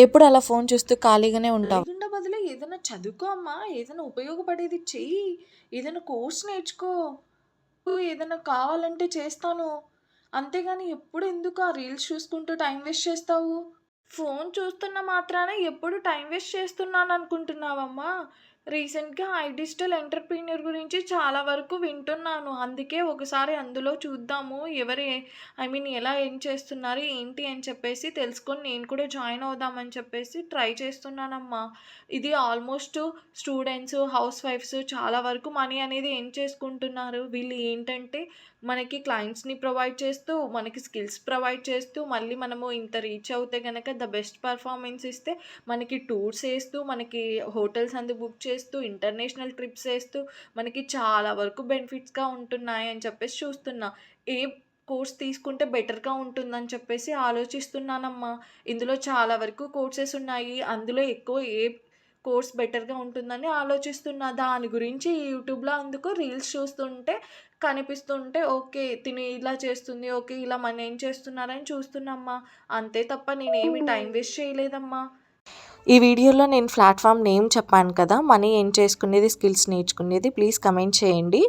ఎప్పుడు అలా ఫోన్ చూస్తూ ఖాళీగానే ఉంటావా? లేకుండా బదులు ఏదైనా చదువుకో అమ్మా. ఏదైనా ఉపయోగపడేది చెయ్యి. ఏదైనా కోర్స్ నేర్చుకో. ఏదైనా కావాలంటే చేస్తాను. అంతేగాని ఎప్పుడు ఎందుకు ఆ రీల్స్ చూసుకుంటూ టైం వేస్ట్ చేస్తావు? ఫోన్ చూస్తున్న మాత్రాన ఎప్పుడు టైం వేస్ట్ చేస్తున్నాననుకుంటున్నావమ్మా? రీసెంట్‌గా డిజిటల్ ఎంటర్‌ప్రెన్యూర్ గురించి చాలా వరకు వింటున్నాను. అందుకే ఒకసారి అందులో చూద్దాము. ఎవరు ఎలా ఎర్న్ చేస్తున్నారు, ఏంటి అని చెప్పేసి తెలుసుకొని నేను కూడా జాయిన్ అవుదామని చెప్పేసి ట్రై చేస్తున్నానమ్మా. ఇది ఆల్మోస్ట్ స్టూడెంట్స్, హౌస్ వైఫ్స్ చాలా వరకు మనీ అనేది ఎర్న్ చేసుకుంటున్నారు. వీళ్ళు ఏంటంటే మనకి క్లయింట్స్‌ని ప్రొవైడ్ చేస్తూ, మనకి స్కిల్స్ ప్రొవైడ్ చేస్తూ, మళ్ళీ మనము ఇంత రీచ్ అవుతే గనక ద బెస్ట్ పెర్ఫార్మన్స్ ఇస్తే మనకి టూర్స్ ఏస్తూ, మనకి హోటల్స్ బుక్ చేస్తూ, ఇంటర్నేషనల్ ట్రిప్స్ ఏస్తూ, మనకి చాలా వరకు బెనిఫిట్స్‌గా ఉంటున్నాయి అని చెప్పేసి చూస్తున్నా. ఏ కోర్స్ తీసుకుంటే బెటర్‌గా ఉంటుందని చెప్పేసి ఆలోచిస్తున్నానమ్మా. ఇందులో చాలా వరకు కోర్సెస్ ఉన్నాయి. అందులో ఎక్కువ ఏ కోర్స్ బెటర్‌గా ఉంటుందని ఆలోచిస్తున్నా. దాని గురించి యూట్యూబ్‌లో అందుకు రీల్స్ చూస్తుంటే కనిపిస్తుంటే ఓకే. తిను ఇలా చేస్తుంది. ఓకే. ఇలా మనీ ఎర్న్ చేస్తున్నారని చూస్తున్నా. అంతే తప్ప నేనేమి టైం వేస్ట్ చేయలేదమ్మా. ఈ వీడియోలో నేను ప్లాట్‌ఫార్మ్ నేమ్ చెప్పాను కదా! మనీ ఎర్న్ చేసుకునేది, స్కిల్స్ నేర్చుకునేది. ప్లీజ్ కమెంట్ చేయండి.